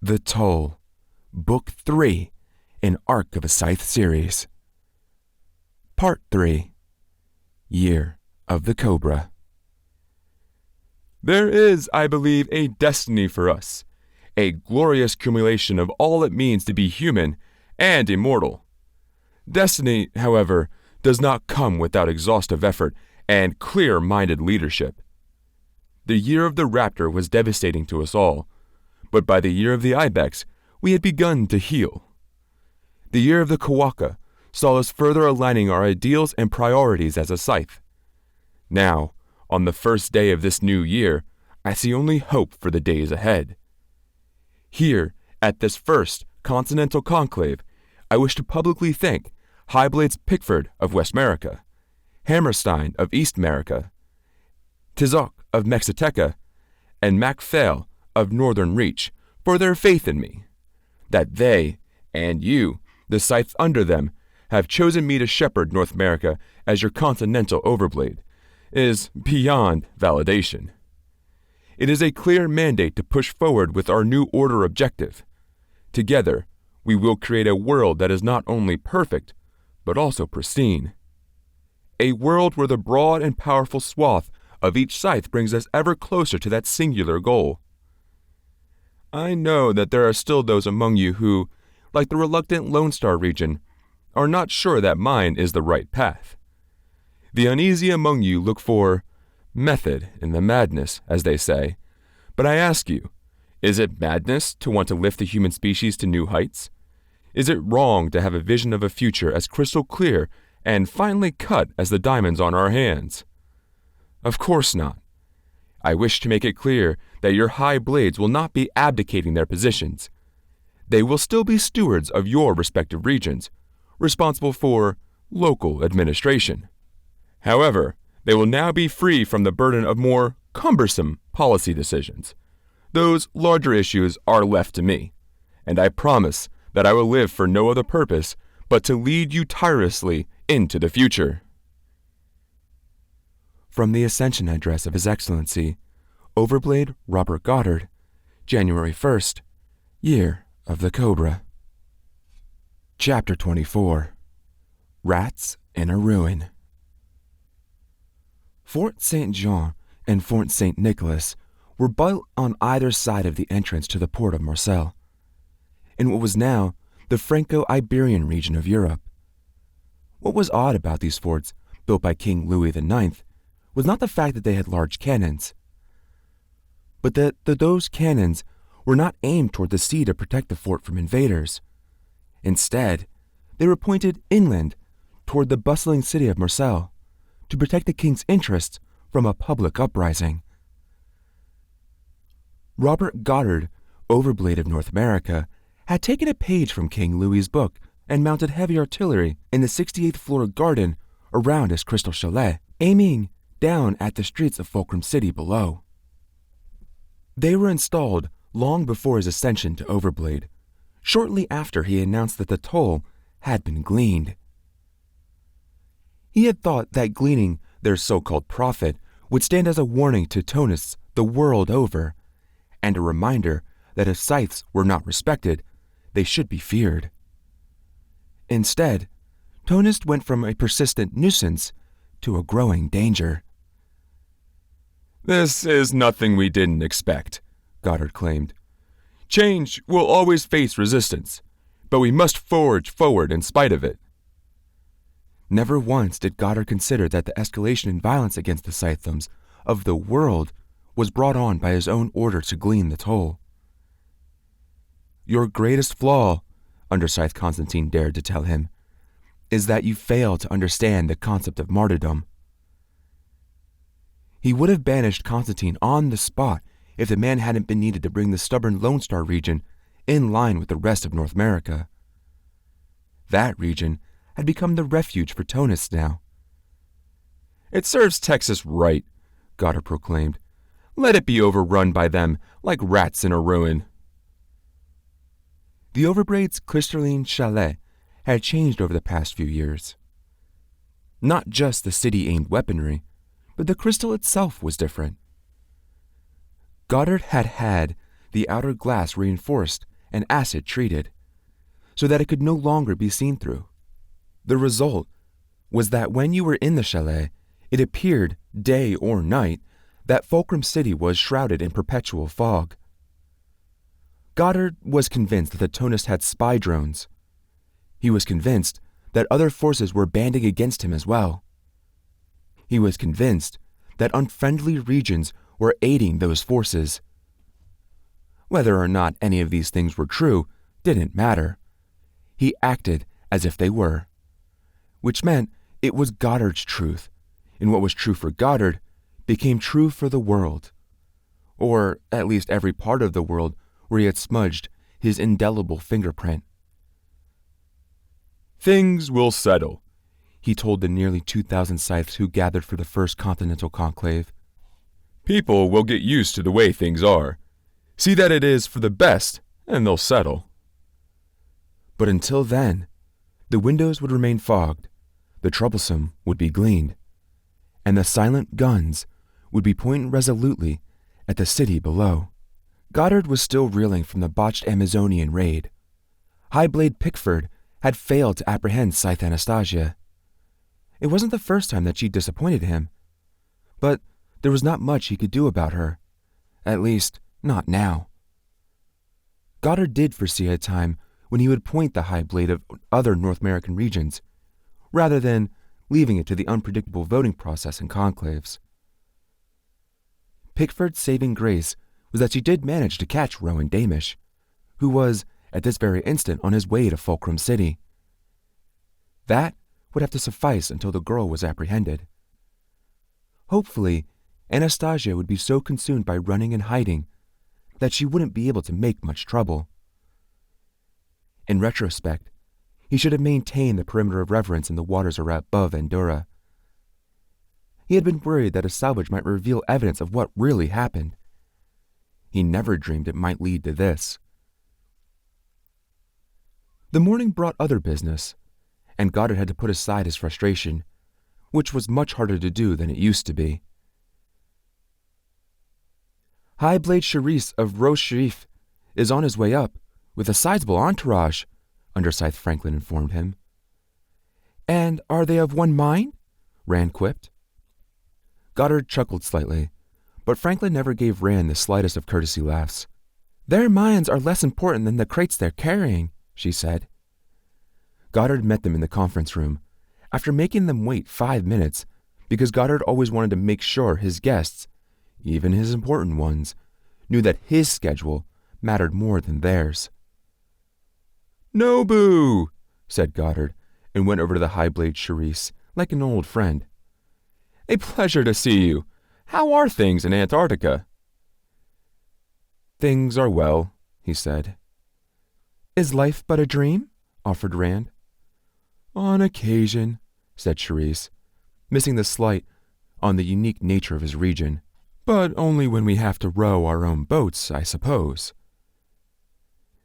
The Toll, Book 3 in Arc of a Scythe series. Part 3, Year of the Cobra. There is, I believe, a destiny for us, a glorious accumulation of all it means to be human and immortal. Destiny, however, does not come without exhaustive effort and clear-minded leadership. The year of the raptor was devastating to us all, but by the year of the ibex, we had begun to heal. The year of the kawaka saw us further aligning our ideals and priorities as a scythe. Now, on the first day of this new year, I see only hope for the days ahead. Here, at this first Continental Conclave, I wish to publicly thank Highblades Pickford of West America, Hammerstein of East America, Tizok of Mexiteca, and MacPhail of Northern Reach for their faith in me, that they, and you, the scythe under them, have chosen me to shepherd North America as your continental overblade, is beyond validation. It is a clear mandate to push forward with our new order objective. Together, we will create a world that is not only perfect, but also pristine. A world where the broad and powerful swath of each scythe brings us ever closer to that singular goal. I know that there are still those among you who, like the reluctant Lone Star region, are not sure that mine is the right path. The uneasy among you look for method in the madness, as they say, but I ask you, is it madness to want to lift the human species to new heights? Is it wrong to have a vision of a future as crystal clear and finely cut as the diamonds on our hands? Of course not. I wish to make it clear that your high blades will not be abdicating their positions. They will still be stewards of your respective regions, responsible for local administration. However, they will now be free from the burden of more cumbersome policy decisions. Those larger issues are left to me, and I promise that I will live for no other purpose but to lead you tirelessly into the future. From the Ascension Address of His Excellency, Overblade Robert Goddard, January 1st, Year of the Cobra. Chapter 24, Rats in a Ruin. Fort St. Jean and Fort St. Nicholas were built on either side of the entrance to the port of Marseille, in what was now the Franco-Iberian region of Europe. What was odd about these forts, built by King Louis IX, was not the fact that they had large cannons, but that those cannons were not aimed toward the sea to protect the fort from invaders. Instead, they were pointed inland toward the bustling city of Marseille to protect the king's interests from a public uprising. Robert Goddard, Overblade of North America, had taken a page from King Louis's book and mounted heavy artillery in the 68th floor garden around his crystal chalet, aiming down at the streets of Fulcrum City below. They were installed long before his ascension to Overblade, shortly after he announced that the toll had been gleaned. He had thought that gleaning their so-called profit would stand as a warning to Tonists the world over, and a reminder that if scythes were not respected, they should be feared. Instead, Tonist went from a persistent nuisance to a growing danger. This is nothing we didn't expect, Goddard claimed. Change will always face resistance, but we must forge forward in spite of it. Never once did Goddard consider that the escalation in violence against the Scythedoms of the world was brought on by his own order to glean the toll. Your greatest flaw, Underscythe Constantine dared to tell him, is that you fail to understand the concept of martyrdom. He would have banished Constantine on the spot if the man hadn't been needed to bring the stubborn Lone Star region in line with the rest of North America. That region had become the refuge for Tonists now. It serves Texas right, Goddard proclaimed. Let it be overrun by them like rats in a ruin. The Overbrade's crystalline chalet had changed over the past few years. Not just the city-aimed weaponry, but the crystal itself was different. Goddard had the outer glass reinforced and acid treated, so that it could no longer be seen through. The result was that when you were in the chalet, it appeared, day or night, that Fulcrum City was shrouded in perpetual fog. Goddard was convinced that the Tonist had spy drones. He was convinced that other forces were banding against him as well. He was convinced that unfriendly regions were aiding those forces. Whether or not any of these things were true didn't matter. He acted as if they were, which meant it was Goddard's truth, and what was true for Goddard became true for the world, or at least every part of the world where he had smudged his indelible fingerprint. "Things will settle," he told the nearly 2,000 scythes who gathered for the first continental conclave. "People will get used to the way things are. See that it is for the best, and they'll settle." But until then, the windows would remain fogged, the troublesome would be gleaned, and the silent guns would be pointing resolutely at the city below. Goddard was still reeling from the botched Amazonian raid. Highblade Pickford had failed to apprehend Scythe Anastasia. It wasn't the first time that she'd disappointed him, but there was not much he could do about her, at least not now. Goddard did foresee a time when he would point the Highblade of other North American regions, rather than leaving it to the unpredictable voting process in conclaves. Pickford's saving grace was that she did manage to catch Rowan Damish, who was, at this very instant, on his way to Fulcrum City. That would have to suffice until the girl was apprehended. Hopefully, Anastasia would be so consumed by running and hiding that she wouldn't be able to make much trouble. In retrospect, he should have maintained the perimeter of reverence in the waters above Andorra. He had been worried that a salvage might reveal evidence of what really happened. He never dreamed it might lead to this. The morning brought other business, and Goddard had to put aside his frustration, which was much harder to do than it used to be. Highblade Charisse of Roche Sharif is on his way up, with a sizable entourage, Underscythe Franklin informed him. "And are they of one mind?" Rand quipped. Goddard chuckled slightly, but Franklin never gave Rand the slightest of courtesy laughs. "Their minds are less important than the crates they're carrying," she said. Goddard met them in the conference room, after making them wait 5 minutes, because Goddard always wanted to make sure his guests, even his important ones, knew that his schedule mattered more than theirs. "Nobu," said Goddard, and went over to the Highblade Charisse like an old friend. "A pleasure to see you. How are things in Antarctica?" "Things are well," he said. "Is life but a dream?" offered Rand. "On occasion," said Charisse, missing the slight on the unique nature of his region. "But only when we have to row our own boats, I suppose."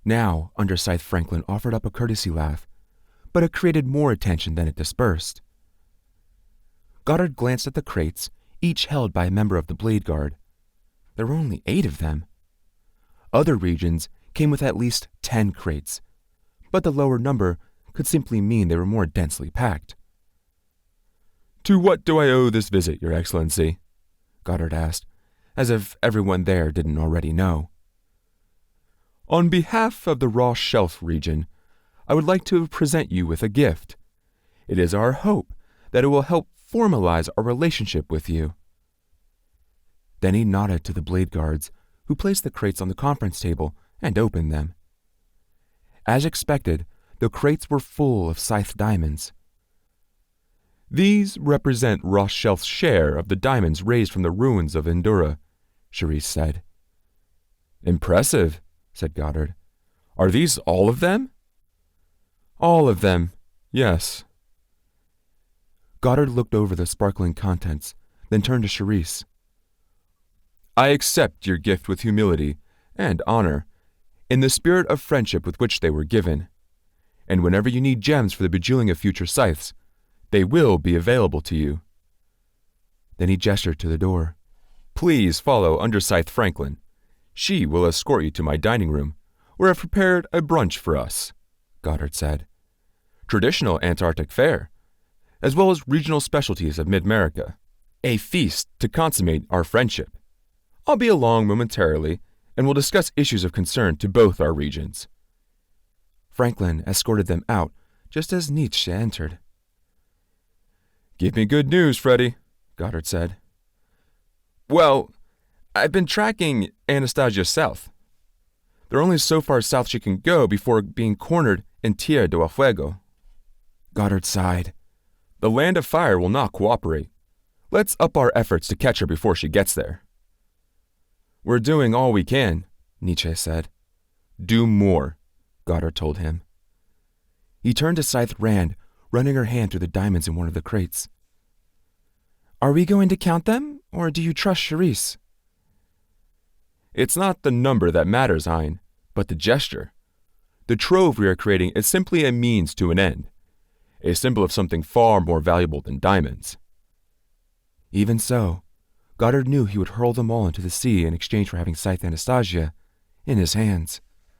Now, Underscythe Franklin offered up a courtesy laugh, but it created more attention than it dispersed. Goddard glanced at the crates, each held by a member of the Blade Guard. There were only 8 of them. Other regions came with at least 10 crates, but the lower number could simply mean they were more densely packed. "To what do I owe this visit, Your Excellency?" Goddard asked, as if everyone there didn't already know. "On behalf of the Ross Shelf region, I would like to present you with a gift. It is our hope that it will help formalize our relationship with you." Then he nodded to the Blade Guards, who placed the crates on the conference table and opened them. As expected, the crates were full of scythe diamonds. "These represent Ross Shelf's share of the diamonds raised from the ruins of Andorra," Charisse said. "Impressive," said Goddard. "Are these all of them?" "All of them, yes." Goddard looked over the sparkling contents, then turned to Charisse. "I accept your gift with humility and honor, in the spirit of friendship with which they were given. And whenever you need gems for the bejeweling of future scythes, they will be available to you." Then he gestured to the door. "Please follow Underscythe Franklin. She will escort you to my dining room, where I've prepared a brunch for us," Goddard said. "Traditional Antarctic fare, as well as regional specialties of Mid-America. A feast to consummate our friendship. I'll be along momentarily, and we'll discuss issues of concern to both our regions." Franklin escorted them out just as Nietzsche entered. "Give me good news, Freddie," Goddard said. "Well, I've been tracking Anastasia south. They're only so far south she can go before being cornered in Tierra del Fuego." Goddard sighed. "The Land of Fire will not cooperate. Let's up our efforts to catch her before she gets there." "We're doing all we can," Nietzsche said. "Do more," Goddard told him. He turned to Scythe Rand, running her hand through the diamonds in one of the crates. "Are we going to count them, or do you trust Charisse?" "It's not the number that matters, Hein, but the gesture. The trove we are creating is simply a means to an end, a symbol of something far more valuable than diamonds." Even so, Goddard knew he would hurl them all into the sea in exchange for having Scythe Anastasia in his hands.